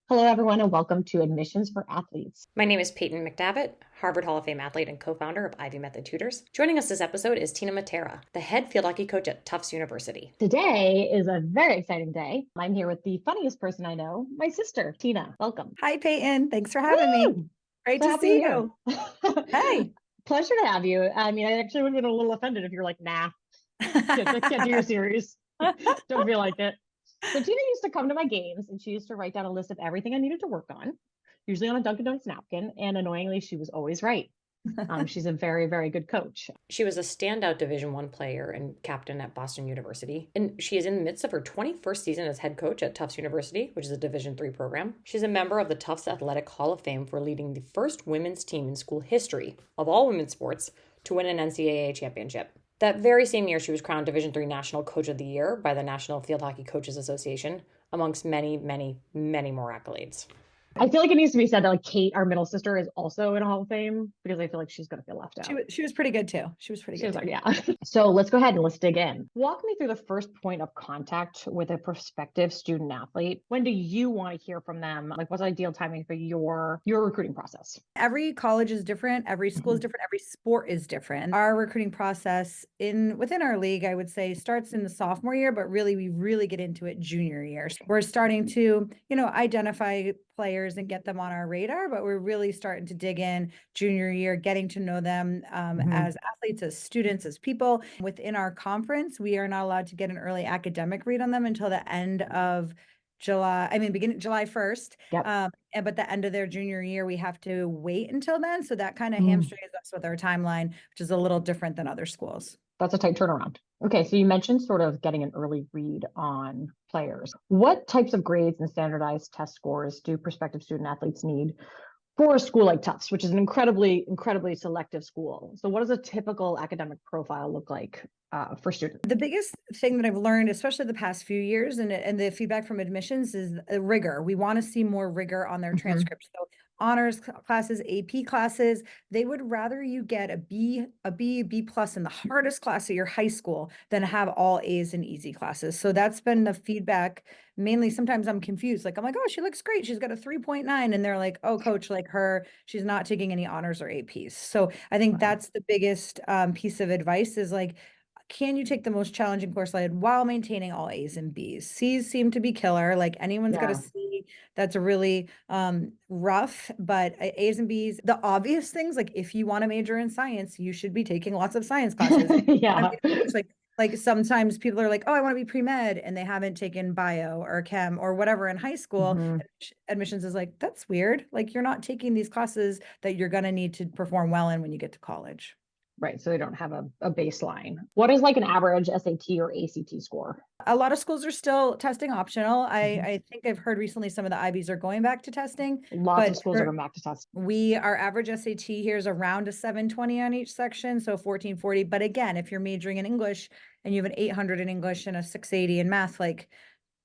Hello, everyone, and welcome to Admissions for Athletes. My name is Peyton McDavitt, Harvard Hall of Fame athlete and co-founder of Ivy Method Tutors. Joining us this episode is Tina Mattera, the head field hockey coach at Tufts University. Today is a very exciting day. I'm here with the funniest person I know, my sister, Tina. Welcome. Hi, Peyton. Thanks for having me. Woo! Great So to happy see you're you. here. Hey. Pleasure to have you. I mean, I actually would have been a little offended if you're like, nah, can't do your series. Don't feel like it. So Tina used to come to my games and she used to write down a list of everything I needed to work on, usually on a Dunkin' Donuts napkin. And annoyingly, she was always right. She's a very, very good coach. She was a standout Division I player and captain at Boston University, and she is in the midst of her 21st season as head coach at Tufts University, which is a Division III program. She's a member of the Tufts Athletic Hall of Fame for leading the first women's team in school history of all women's sports to win an NCAA championship. That very same year, she was crowned Division III National Coach of the Year by the National Field Hockey Coaches Association, amongst many, many, many more accolades. I feel like it needs to be said that like Kate, our middle sister, is also in a Hall of Fame because I feel like she's going to feel left out. She was pretty good too. She was pretty good. Yeah. So let's go ahead and let's dig in. Walk me through the first point of contact with a prospective student athlete. When do you want to hear from them? Like, what's ideal timing for your recruiting process? Every college is different. Every school is different. Every sport is different. Our recruiting process within our league, I would say, starts in the sophomore year, but we really get into it junior year. We're starting to, identify players and get them on our radar, but we're really starting to dig in junior year, getting to know them as athletes, as students, as people. Within our conference, we are not allowed to get an early academic read on them until the end of beginning July 1st. Yep. But the end of their junior year, we have to wait until then. So that kind of hamstrings us with our timeline, which is a little different than other schools. That's a tight turnaround. Okay, so you mentioned sort of getting an early read on players. What types of grades and standardized test scores do prospective student athletes need for a school like Tufts, which is an incredibly, incredibly selective school? So what does a typical academic profile look like for students? The biggest thing that I've learned, especially the past few years, and the feedback from admissions is rigor. We want to see more rigor on their transcripts. So honors classes, AP classes, they would rather you get a B plus in the hardest class at your high school than have all A's in easy classes. So that's been the feedback. Mainly, sometimes I'm confused. Like, I'm like, oh, she looks great. She's got a 3.9. And they're like, oh, coach, like she's not taking any honors or APs. So I think that's the biggest piece of advice is like, can you take the most challenging course I had while maintaining all A's and B's? C's seem to be killer. Like anyone's got a C that's really rough, but A's and B's, the obvious things, like if you want to major in science, you should be taking lots of science classes. It's like sometimes people are like, oh, I want to be pre-med and they haven't taken bio or chem or whatever in high school. Admissions is like, that's weird. Like you're not taking these classes that you're going to need to perform well in when you get to college. Right. So they don't have a baseline. What is like an average SAT or ACT score? A lot of schools are still testing optional. I think I've heard recently some of the Ivies are going back to testing. Lots of schools are going back to test. Our average SAT here is around a 720 on each section, so 1440. But again, if you're majoring in English and you have an 800 in English and a 680 in math, like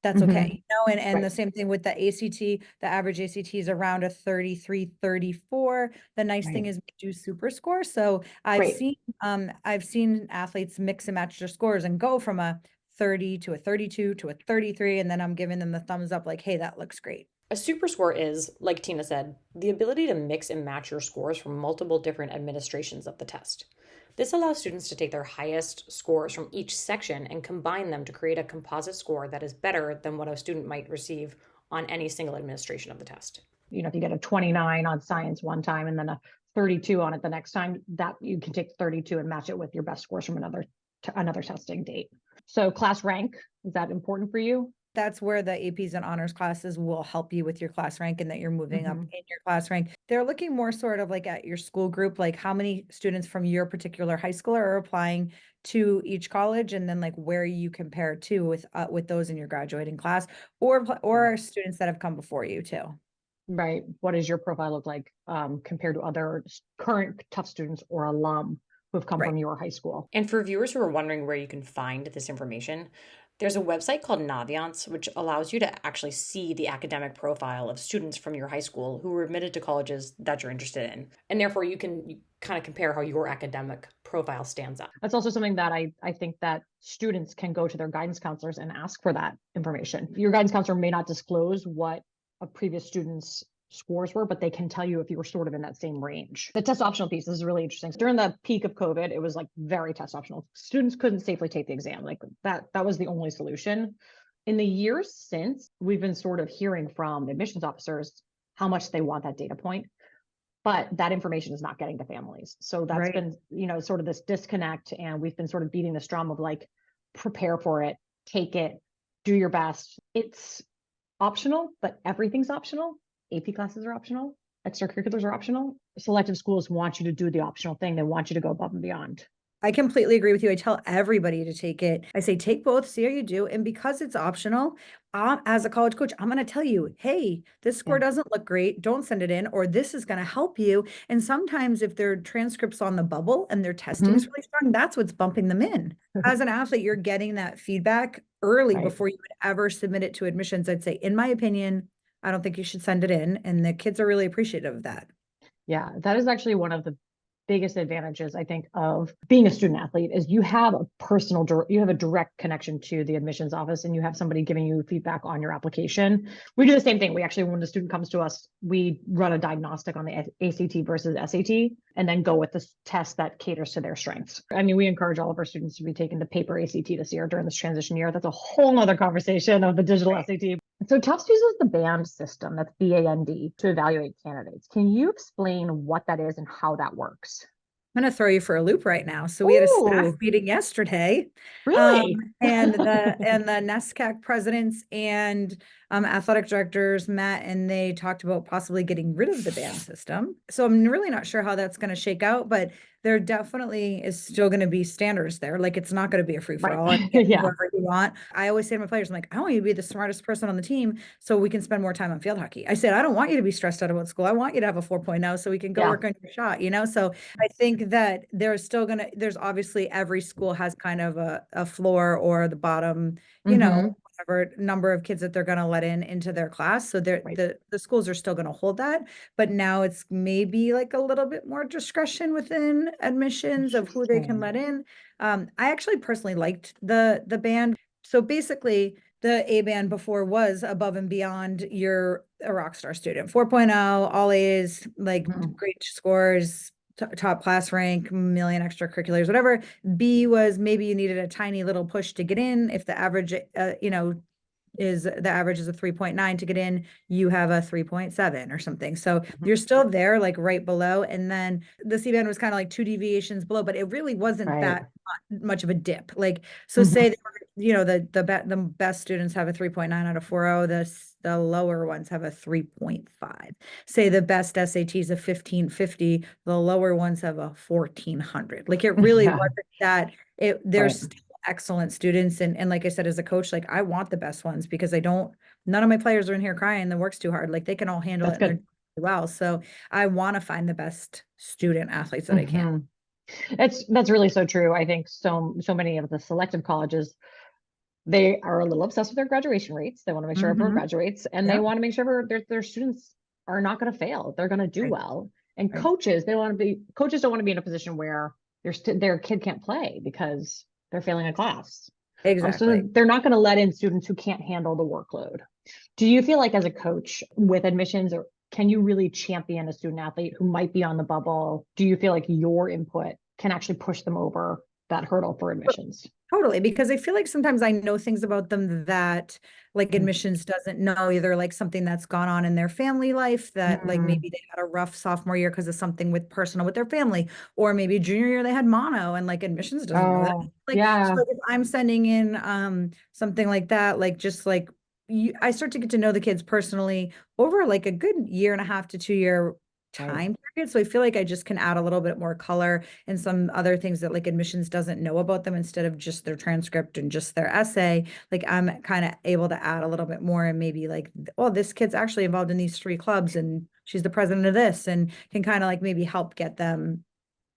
that's okay. And the same thing with the ACT, the average ACT is around a 33, 34. The nice thing is we do super score. So I've seen athletes mix and match their scores and go from a 30 to a 32 to a 33. And then I'm giving them the thumbs up like, hey, that looks great. A super score is, like Tina said, the ability to mix and match your scores from multiple different administrations of the test. This allows students to take their highest scores from each section and combine them to create a composite score that is better than what a student might receive on any single administration of the test. If you get a 29 on science one time and then a 32 on it the next time, that you can take 32 and match it with your best scores from another testing date. So class rank, is that important for you? That's where the APs and honors classes will help you with your class rank and that you're moving up in your class rank. They're looking more sort of like at your school group, like how many students from your particular high school are applying to each college, and then like where you compare to with those in your graduating class or students that have come before you too. Right. What does your profile look like compared to other current Tufts students or alum who have come from your high school? And for viewers who are wondering where you can find this information, there's a website called Naviance, which allows you to actually see the academic profile of students from your high school who were admitted to colleges that you're interested in. And therefore, you kind of compare how your academic profile stands up. That's also something that I think that students can go to their guidance counselors and ask for that information. Your guidance counselor may not disclose what a previous student's scores were, but they can tell you if you were sort of in that same range. The test optional piece is really interesting. During the peak of COVID, it was like very test optional. Students couldn't safely take the exam. Like that was the only solution. In the years since, we've been sort of hearing from admissions officers how much they want that data point, but that information is not getting to families. So that's been, sort of this disconnect. And we've been sort of beating this drum of like, prepare for it, take it, do your best. It's optional, but everything's optional. AP classes are optional. Extracurriculars are optional. Selective schools want you to do the optional thing. They want you to go above and beyond. I completely agree with you. I tell everybody to take it. I say, take both, see how you do. And because it's optional, as a college coach, I'm going to tell you, hey, this score doesn't look great. Don't send it in, or this is going to help you. And sometimes if their transcripts on the bubble and their testing is really strong, that's what's bumping them in. As an athlete, you're getting that feedback early before you would ever submit it to admissions. I'd say, in my opinion, I don't think you should send it in. And the kids are really appreciative of that. Yeah, that is actually one of the biggest advantages, I think, of being a student athlete is you have a direct connection to the admissions office, and you have somebody giving you feedback on your application. We do the same thing. We actually, when the student comes to us, we run a diagnostic on the ACT versus SAT, and then go with the test that caters to their strengths. I mean, we encourage all of our students to be taking the paper ACT this year during this transition year. That's a whole nother conversation of the digital SAT. So Tufts uses the BAND system, that's BAND, to evaluate candidates. Can you explain what that is and how that works? I'm going to throw you for a loop right now. So we had a staff meeting yesterday. Really? And the NESCAC presidents and athletic directors met, and they talked about possibly getting rid of the band system. So I'm really not sure how that's going to shake out, but there definitely is still going to be standards there. Like, it's not going to be a free for all. Whoever you want. I always say to my players, I'm like, I want you to be the smartest person on the team so we can spend more time on field hockey. I said, I don't want you to be stressed out about school. I want you to have a 4.0 so we can go work on your shot, So I think that there's obviously every school has kind of a floor or the bottom, whatever number of kids that they're going to let into their class. So the schools are still going to hold that, but now it's maybe like a little bit more discretion within admissions of who they can let in. I actually personally liked the band. So basically the A band before was above and beyond you're a rock star student, 4.0, all A's, like great scores, top class rank, million extracurriculars, whatever. B was maybe you needed a tiny little push to get in. If the average, is the average is a 3.9 to get in, you have a 3.7 or something. So you're still there, like right below. And then the C band was kind of like 2 deviations below, but it really wasn't that much of a dip. Like, so say they were, the best students have a 3.9 out of 4.0, the lower ones have a 3.5. Say the best SATs a 1550, the lower ones have a 1400. Like, it really wasn't that. There's excellent students, and like I said, as a coach, like, I want the best ones because none of my players are in here crying that works too hard. Like, they can all handle it and they're doing well. So I want to find the best student athletes that I can. That's really so true. I think so many of the selective colleges, they are a little obsessed with their graduation rates. They want to make sure everyone graduates, and they want to make sure their students are not going to fail. They're going to do well. And coaches don't want to be in a position where their kid can't play because they're failing a class. Exactly. So they're not going to let in students who can't handle the workload. Do you feel like, as a coach with admissions, or can you really champion a student athlete who might be on the bubble? Do you feel like your input can actually push them over that hurdle for admissions? Totally, because I feel like sometimes I know things about them that like admissions doesn't know, either like something that's gone on in their family life that like maybe they had a rough sophomore year because of something with personal with their family, or maybe junior year they had mono and like admissions doesn't know that. Like, so like if I'm sending in something like that, like just like I start to get to know the kids personally over like a good 1.5 to 2 year time period. So I feel like I just can add a little bit more color and some other things that like admissions doesn't know about them, instead of just their transcript and just their essay. Like, I'm kind of able to add a little bit more, and maybe like, oh, this kid's actually involved in these 3 clubs and she's the president of this, and can kind of like maybe help get them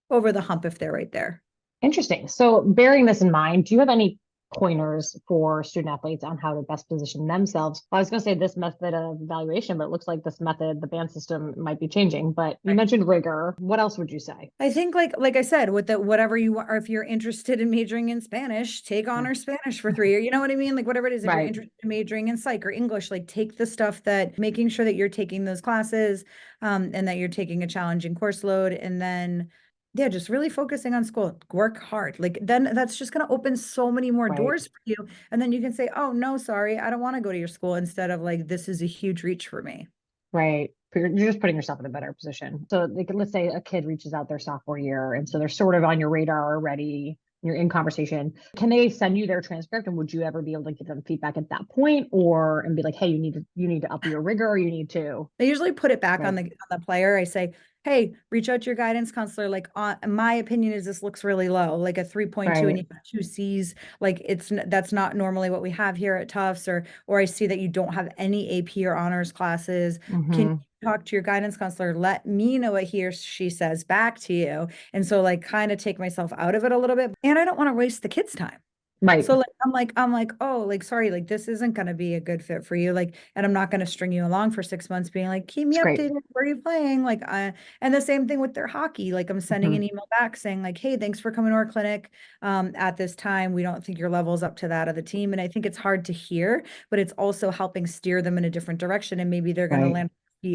over the hump if they're right there. Interesting. So bearing this in mind, do you have any pointers for student athletes on how to best position themselves. I was going to say this method of evaluation, but it looks like this method, the band system, might be changing. But you mentioned rigor. What else would you say? I think like I said, with the whatever you want, or if you're interested in majoring in Spanish, take honor Spanish for 3 years. You know what I mean? Like whatever it is, if you're Right. interested in majoring in psych or English, like take the stuff that making sure that you're taking those classes, and that you're taking a challenging course load, and then yeah, just really focusing on school. Work hard. Like then that's just going to open so many more Right. doors for you. And then you can say, oh no, sorry, I don't want to go to your school, instead of like, this is a huge reach for me. Right. You're just putting yourself in a better position. So like, let's say a kid reaches out their sophomore year, and so they're sort of on your radar already. You're in conversation. Can they send you their transcript, and would you ever be able to give them feedback at that point, or and be like, hey, you need to up your rigor, or you need to. I usually put it back Right. on the player. I say, hey, reach out to your guidance counselor. Like, my opinion is this looks really low, like a 3.2, and Right. you have 2 C's. Like that's not normally what we have here at Tufts, or I see that you don't have any AP or honors classes. Can Mm-hmm. you talk to your guidance counselor? Let me know what he or she says back to you. And so like kind of take myself out of it a little bit. And I don't want to waste the kids' time. Right. So like I'm like, oh, like sorry, like this isn't gonna be a good fit for you. Like, and I'm not gonna string you along for 6 months being like, keep me It's great. updated. Where are you playing? Like and the same thing with their hockey. Like I'm sending Mm-hmm. an email back saying, like, hey, thanks for coming to our clinic. At this time, we don't think your level's up to that of the team. And I think it's hard to hear, but it's also helping steer them in a different direction. And maybe they're gonna Right. land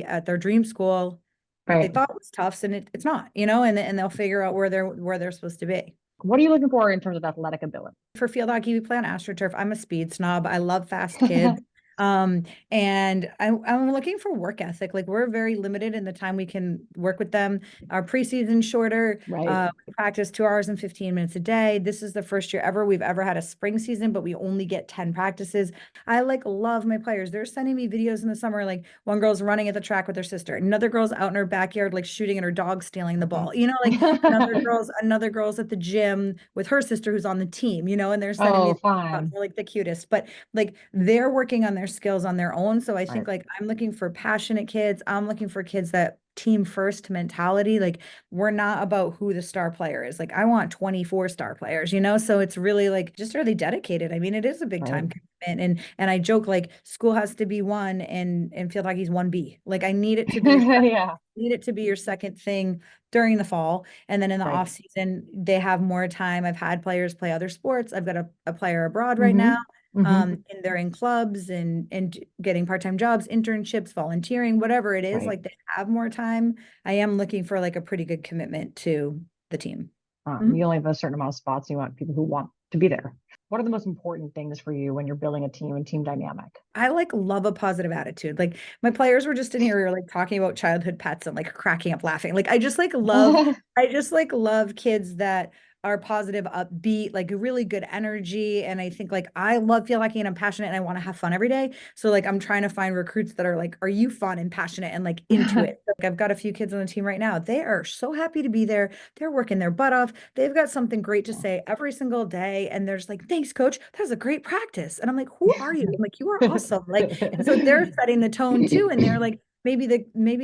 at their dream school that they Right. thought was Tufts, and it's not, and they'll figure out where they're supposed to be. What are you looking for in terms of athletic ability? For field hockey, we play on AstroTurf. I'm a speed snob. I love fast kids. And I'm looking for work ethic. Like we're very limited in the time we can work with them. Our preseason's shorter. Right. We practice 2 hours and 15 minutes a day. This is the first year ever we've ever had a spring season, but we only get 10 practices. I like love my players. They're sending me videos in the summer. Like one girl's running at the track with her sister. Another girl's out in her backyard, like shooting at her dog, stealing the ball. Like another girl's at the gym with her sister who's on the team, and they're sending me Oh, fun. they're like the cutest, but like they're working on their skills on their own. So I think Right. like I'm looking for passionate kids. I'm looking for kids that team first mentality. Like we're not about who the star player is. Like I want 24 star players, so it's really like just really dedicated. I mean, it is a big Right. time commitment. And I joke like school has to be one and field hockey's 1B. Like I need it to be Yeah. need it to be your second thing during the fall. And then in the Right. off season, they have more time. I've had players play other sports. I've got a player abroad right Mm-hmm. now. Mm-hmm. And they're in clubs and getting part-time jobs, internships, volunteering, whatever it is, Right. like they have more time. I am looking for like a pretty good commitment to the team. You only have a certain amount of spots. You want people who want to be there. What are the most important things for you when you're building a team and team dynamic? I like love a positive attitude. Like my players were just in here, we were like talking about childhood pets and like cracking up laughing. Like I just like love kids that are positive, upbeat, like really good energy. And I think like I love feel like and I'm passionate and I want to have fun every day. So like I'm trying to find recruits that are like, are you fun and passionate and like into it? Like I've got a few kids on the team right now. They are so happy to be there. They're working their butt off. They've got something great to say every single day. And they're just like, thanks, coach. That was a great practice. And I'm like, who are you? I'm like, you are awesome. Like, and so they're setting the tone too. And they're like, maybe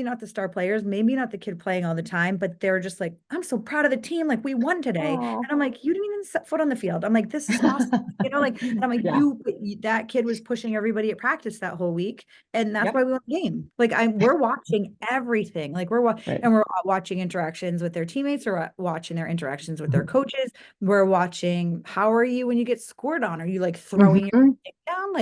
not the star players, maybe not the kid playing all the time, but they're just like, I'm so proud of the team. Like we won today. Oh. And I'm like, you didn't even set foot on the field. I'm like, this is awesome. Like, and I'm like, Yeah. that kid was pushing everybody at practice that whole week. And that's Yep. why we won the game. Like we're watching everything. Like Right. and we're watching interactions with their teammates, or watching their interactions with their coaches. We're watching, how are you when you get scored on? Are you like throwing your Mm-hmm. thing down?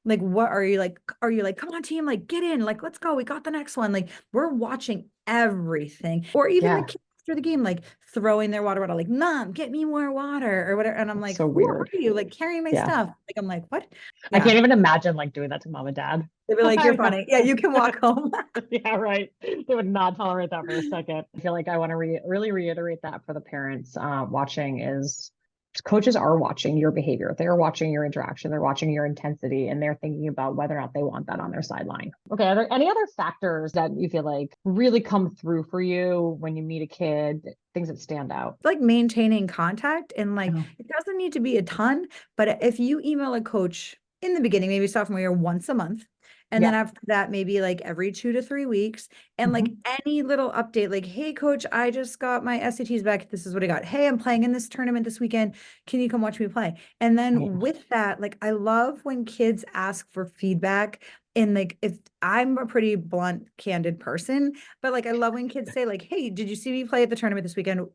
Like what are you like? Are you like, come on team, like get in, like, let's go. We got the next one. Like we're watching everything, or even the Yeah. kids after the game, like throwing their water bottle, like, mom, get me more water or whatever. And I'm That's like, so who are weird. you? Like carrying my Yeah. stuff. Like, I'm like, what? I Yeah. can't even imagine like doing that to mom and dad. They'd be like, you're I know. funny. Yeah, you can walk home. Yeah, right. They would not tolerate that for a second. I feel like I want to really reiterate that for the parents watching is coaches are watching your behavior. They're watching your interaction. They're watching your intensity, and they're thinking about whether or not they want that on their sideline. Okay. Are there any other factors that you feel like really come through for you when you meet a kid, things that stand out? Like maintaining contact, and like Oh. it doesn't need to be a ton, but if you email a coach in the beginning, maybe sophomore year, once a month, And then Yeah. after that, maybe like every 2 to 3 weeks. And like Mhm. any little update, like, hey, coach, I just got my SATs back. This is what I got. Hey, I'm playing in this tournament this weekend. Can you come watch me play? And Right. then with that, like, I love when kids ask for feedback. And like, if I'm a pretty blunt, candid person, but like, I love when kids say, like, hey, did you see me play at the tournament this weekend?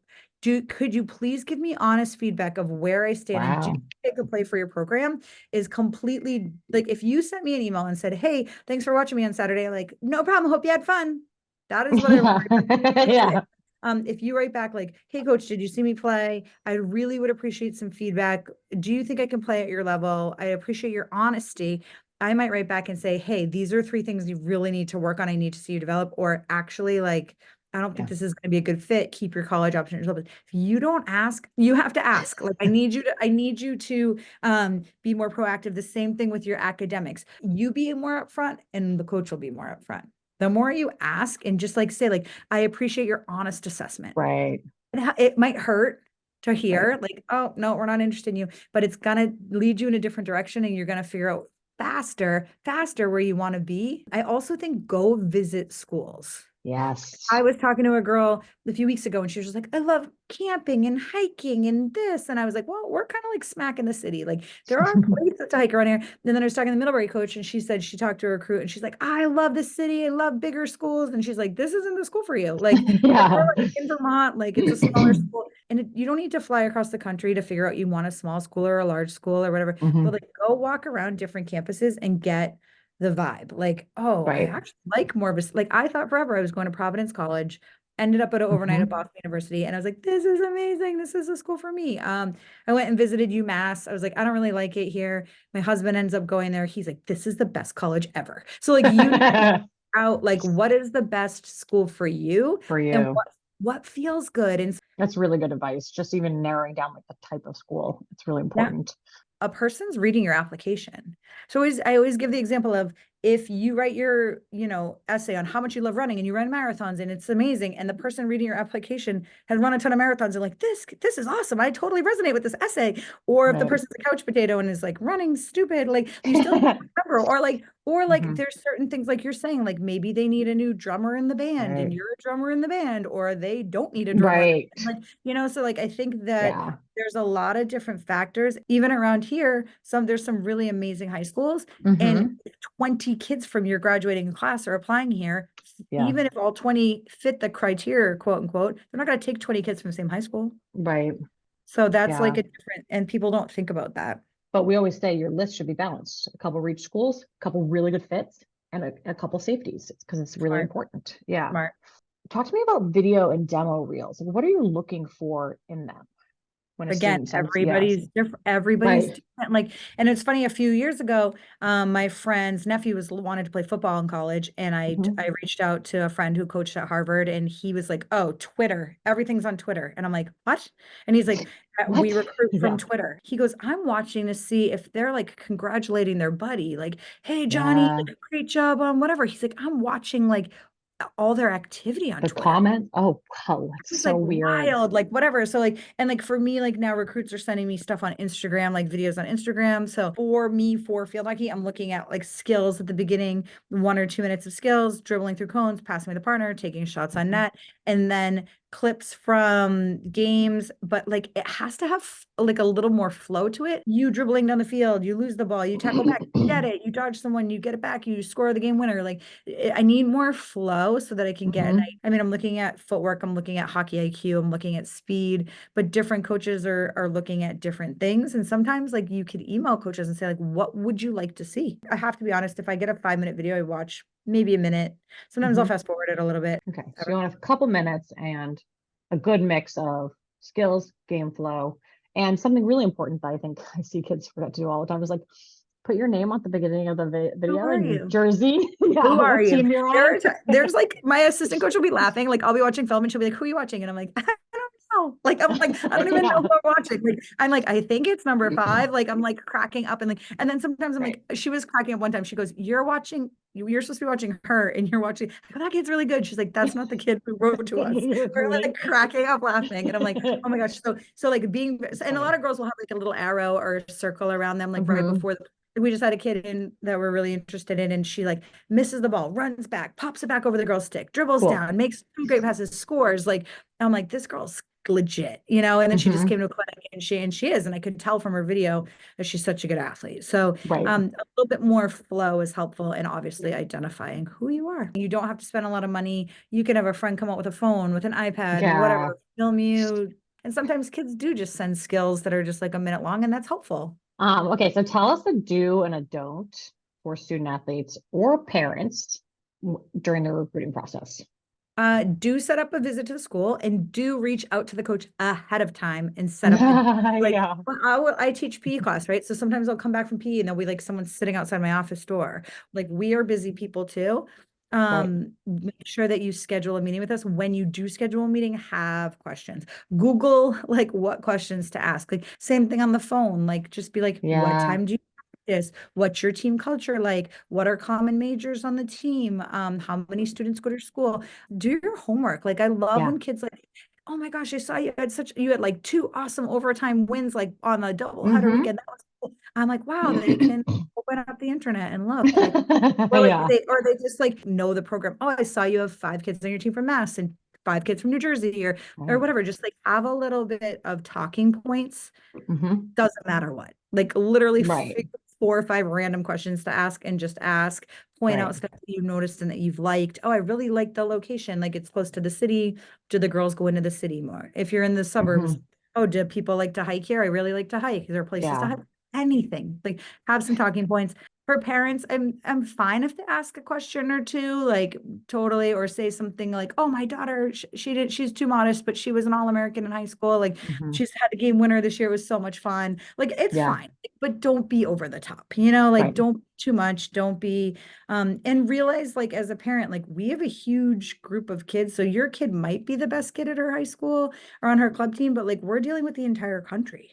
Could you please give me honest feedback of where I stand? And do you Wow. think I could play for your program? Is completely like, if you sent me an email and said, hey, thanks for watching me on Saturday, like, no problem. Hope you had fun. That is what I want. Yeah. That's it. Yeah. If you write back like, hey, coach, did you see me play? I really would appreciate some feedback. Do you think I can play at your level? I appreciate your honesty. I might write back and say, hey, these are 3 things you really need to work on. I need to see you develop. Or actually, like, I don't think Yeah. this is going to be a good fit. Keep your college options open. If you don't ask, you have to ask. Like, I need you to be more proactive. The same thing with your academics. You be more upfront and the coach will be more upfront. The more you ask and just like say, like, I appreciate your honest assessment. Right. It might hurt to Right. hear, like, oh, no, we're not interested in you, but it's gonna lead you in a different direction and you're gonna figure out faster where you want to be. I also think go visit schools. I Yes. was talking to a girl a few weeks ago and she was just like, I love camping and hiking and this. And I was like, well, we're kind of like smack in the city. Like there are places to hike around here. And then I was talking to the Middlebury coach and she said she talked to a recruit and she's like, I love the city. I love bigger schools. And she's like, this isn't the school for you. Like Yeah. we're like in Vermont, like it's a smaller school. And you don't need to fly across the country to figure out you want a small school or a large school or whatever. But Mhm. like go walk around different campuses and get the vibe. Like, oh, I Right. actually like more of a, like, I thought forever I was going to Providence College, ended up at an overnight at Mhm. Boston University. And I was like, this is amazing. This is a school for me. I went and visited UMass. I was like, I don't really like it here. My husband ends up going there. He's like, this is the best college ever. So like you need to figure out like what is the best school for you For and you. what feels good. And That's really good advice. Just even narrowing down like the type of school. It's really yeah, important. a person's reading your application. So I always give the example of if you write your, essay on how much you love running and you run marathons and it's amazing, and the person reading your application has run a ton of marathons and like this is awesome. I totally resonate with this essay. Or if the Right. person's a couch potato and is like running stupid, like you still need to remember. Or like Mhm. there's certain things like you're saying, like maybe they need a new drummer in the band and Right. you're a drummer in the band, or they don't need a drummer in Right. the band. Like, so like I think that Yeah. there's a lot of different factors. Even around here, there's some really amazing high schools. And Hmm. if 20 kids from your graduating class are applying here, Yeah. even if all 20 fit the criteria, quote unquote, they're not going to take 20 kids from the same high school. Right. So that's Yeah. like a different, and people don't think about that. But we always say your list should be balanced. A couple reach schools, a couple really good fits, and a couple safeties because it's really Smart, important. Yeah. smart. Talk to me about video and demo reels. Like, what are you looking for in them when a Again, student sends? Yes. everybody's different. Everybody's Right. different. Like, and it's funny, a few years ago, my friend's nephew wanted to play football in college, and I Mhm. reached out to a friend who coached at Harvard, and he was like, oh, Twitter, everything's on Twitter. And I'm like, what? And he's like, we What? recruit from Yeah. Twitter. He goes, I'm watching to see if they're like congratulating their buddy, like, hey, Johnny, Yeah. like, great job on whatever. He's like, I'm watching like all their activity on The Twitter. comment. Oh, wow. That's Was so like weird. wild, like whatever. So like, and like for me, like now recruits are sending me stuff on Instagram, like videos on Instagram. So for me, for field hockey, I'm looking at like skills at the beginning, 1 or 2 minutes of skills, dribbling through cones, passing with the partner, taking shots on Mhm. net, and then clips from games. But like it has to have like a little more flow to it. You dribbling down the field, you lose the ball, you tackle back, you get it, you dodge someone, you get it back, you score the game winner. Like I need more flow so that I can get. And Mhm. I mean, I'm looking at footwork, I'm looking at hockey IQ, I'm looking at speed, but different coaches are looking at different things. And sometimes like you could email coaches and say like, what would you like to see? I have to be honest, if I get a 5 minute video, I watch maybe a minute. Sometimes I'll Mhm. fast forward it a little bit. Okay. So you want a couple minutes and a good mix of skills, game flow, and something really important that I think I see kids forget to do all the time is like put your name at the beginning of the Who video are and your you? jersey. Yeah, Who are what you? team you're on. There's like my assistant coach will be laughing. Like I'll be watching film and she'll be like, who are you watching? And I'm like, I don't know. Like I'm like, I don't even know Yeah. who I'm watching. Like I'm like, I think it's number 5. Like I'm like cracking up and then sometimes I'm Right. like, she was cracking up one time. She goes, you're supposed to be watching her and you're watching, I go, that kid's really good. She's like, that's not the kid who wrote to us. We're like Right. cracking up laughing. And I'm like, oh my gosh. So like being, That's and a lot funny. of girls will have like a little arrow or a circle around them, like right Hmm. before we just had a kid in that we're really interested in, and she like misses the ball, runs back, pops it back over the girl's stick, dribbles Cool. down, makes two great passes, scores. Like I'm like, this girl's legit, And then she just Hmm. came to a clinic, and she is, and I could tell from her video that she's such a good athlete. So Right. a little bit more flow is helpful, and obviously identifying who you are. You don't have to spend a lot of money. You can have a friend come out with a phone, with an iPad, Yeah. whatever, film you. And sometimes kids do just send skills that are just like a minute long, and that's helpful. Okay, so tell us a do and a don't for student athletes or parents during the recruiting process. Do set up a visit to the school and do reach out to the coach ahead of time and set up the like Yeah. when I teach PE class, right? So sometimes I'll come back from PE and there'll be like someone sitting outside my office door. Like we are busy people too. Right. Make sure that you schedule a meeting with us. When you do schedule a meeting, have questions. Google like what questions to ask. Like same thing on the phone. Like just be like, what Yeah. time do you practice? What's your team culture like? What are common majors on the team? How many students go to school? Do your homework. Like I love Yeah. when kids like, oh my gosh, I saw you had like two awesome overtime wins like on a double header Hmm. weekend. That was cool. I'm like, wow, they can open up the internet and look like Yeah. or they just like know the program. Oh, I saw you have 5 kids on your team from Mass and 5 kids from New Jersey or Right. whatever. Just like have a little bit of talking points, Hmm. doesn't matter what. Like literally Right. 4 or 5 random questions to ask and just ask, point Right. out stuff that you've noticed and that you've liked. Oh, I really like the location. Like it's close to the city. Do the girls go into the city more? If you're in the suburbs, Hmm. oh, do people like to hike here? I really like to hike. Is there places to Yeah. hike? Anything. Like have some talking points. For parents, I'm fine if they ask a question or two, like totally, or say something like, "Oh, my daughter, she's too modest, but she was an All-American in high school. Like Hmm. she's had a game winner this year. It was so much fun." Like it's Yeah. fine, but don't be over the top, like Right. don't too much, don't be and realize like as a parent, like we have a huge group of kids. So your kid might be the best kid at her high school or on her club team, but like we're dealing with the entire country.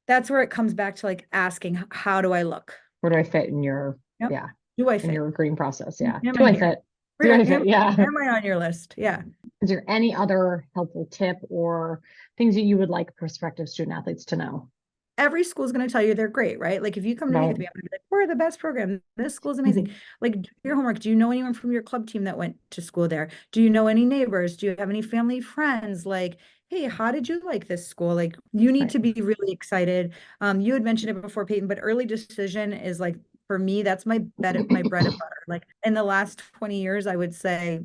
That's where it comes back to like asking, how do I look? Where do I fit in your, Yep. yeah, Do I in fit? your recruiting process? Yeah. Am Do I I here? fit? Do I fit? Yeah. Am I on your list? Yeah. Is there any other helpful tip or things that you would like prospective student athletes to know? Every school is going to tell you they're great, right? Like if you come to meet Right. with me, I'm going to be like, we're the best program. This school is amazing. Like do your homework. Do you know anyone from your club team that went to school there? Do you know any neighbors? Do you have any family friends? Like, hey, how did you like this school? Like you need Right. to be really excited. You had mentioned it before, Peyton, but early decision is like, for me, that's my bread and butter. Like in the last 20 years, I would say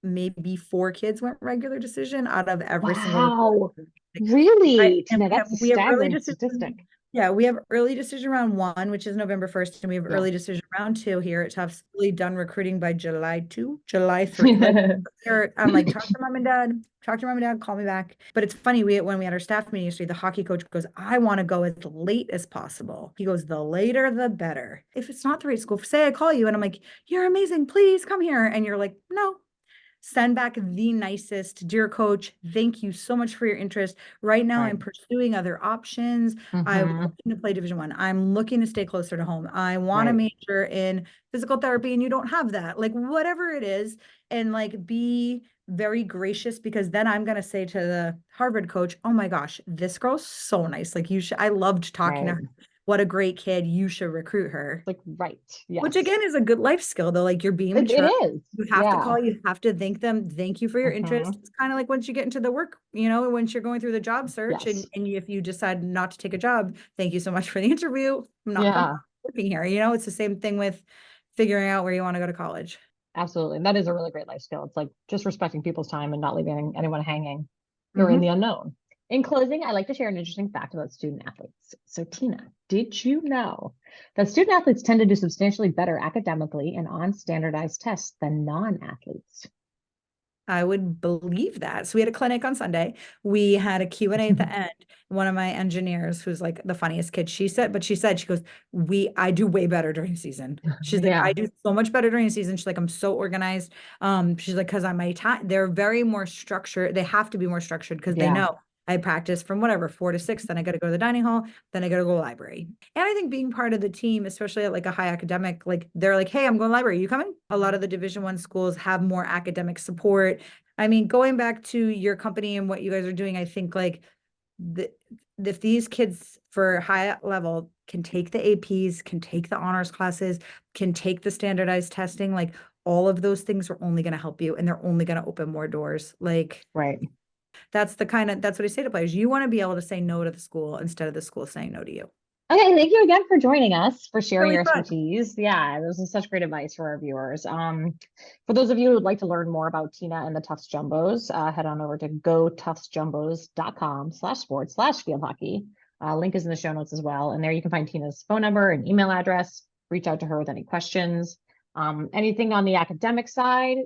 maybe 4 kids went regular decision out of every single Wow. recruit. Really, And Tina, that's a we have early staggering decision. statistic. Yeah, we have early decision round 1, which is November 1st, and we have Yeah. early decision round 2 here at Tufts. Really done recruiting by July 2, July 3. Like I'm like, talk to mom and dad, call me back. But it's funny, when we had our staff meeting yesterday, the hockey coach goes, I want to go as late as possible. He goes, the later the better. If it's not the right school, say I call you and I'm like, you're amazing, please come here. And you're like, no, send back the nicest, dear coach, thank you so much for your interest. Right now Right. I'm pursuing other options. I'm Hmm. looking to play Division 1. I'm looking to stay closer to home. I want to Right. major in physical therapy and you don't have that. Like whatever it is, and like be very gracious, because then I'm going to say to the Harvard coach, oh my gosh, this girl's so nice. Like I loved talking to Right. her. What a great kid. You should recruit her. Like, right. Which Yes. again is a good life skill though. Like you're being It mature. is. You have to Yeah. call, you have to thank them. Thank you for your interest. Hmm. It's kind of like once you get into the work, once you're going through the job search Yes. and if you decide not to take a job, thank you so much for the interview. I'm not coming Yeah. working here. It's the same thing with figuring out where you want to go to college. Absolutely. And that is a really great life skill. It's like just respecting people's time and not leaving anyone hanging or in Mm-hmm. the unknown. In closing, I like to share an interesting fact about student athletes. So, Tina, did you know that student athletes tend to do substantially better academically and on standardized tests than non-athletes? I would believe that. So we had a clinic on Sunday. We had a Q&A at the end. One of my engineers, who's like the funniest kid, she goes, I do way better during season. She's like, I Yeah. do so much better during the season. She's like, I'm so organized. She's like, because on my time, they're very more structured. They have to be more structured because they Yeah. know I practice from whatever 4 to 6, then I got to go to the dining hall, then I got to go to the library. And I think being part of the team, especially at like a high academic, like they're like, hey, I'm going to the library. You coming? A lot of the Division 1 schools have more academic support. I mean, going back to your company and what you guys are doing, I think like the, if these kids for high level can take the APs, can take the honors classes, can take the standardized testing. Like all of those things are only going to help you and they're only going to open more doors. Like Right. that's what I say to players. You want to be able to say no to the school instead of the school saying no to you. Okay, thank you again for joining us, for sharing Really your fun. expertise. Yeah, this is such great advice for our viewers. For those of you who would like to learn more about Tina and the Tufts Jumbos, head on over to gotuftsjumbos.com/sports/field hockey. Link is in the show notes as well. And there you can find Tina's phone number and email address. Reach out to her with any questions. Anything on the academic side,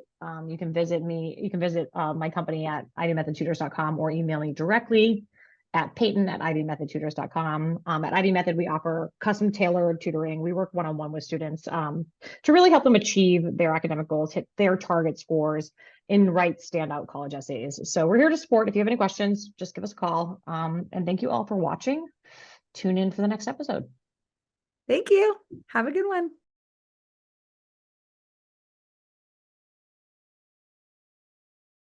you can visit me. You can visit my company at ivymethodtutors.com or email me directly at peyton@ivymethodtutors.com. At Ivy Method, we offer custom tailored tutoring. We work one-on-one with students to really help them achieve their academic goals, hit their target scores, and write standout college essays. So we're here to support. If you have any questions, just give us a call. And thank you all for watching. Tune in for the next episode. Thank you. Have a good one.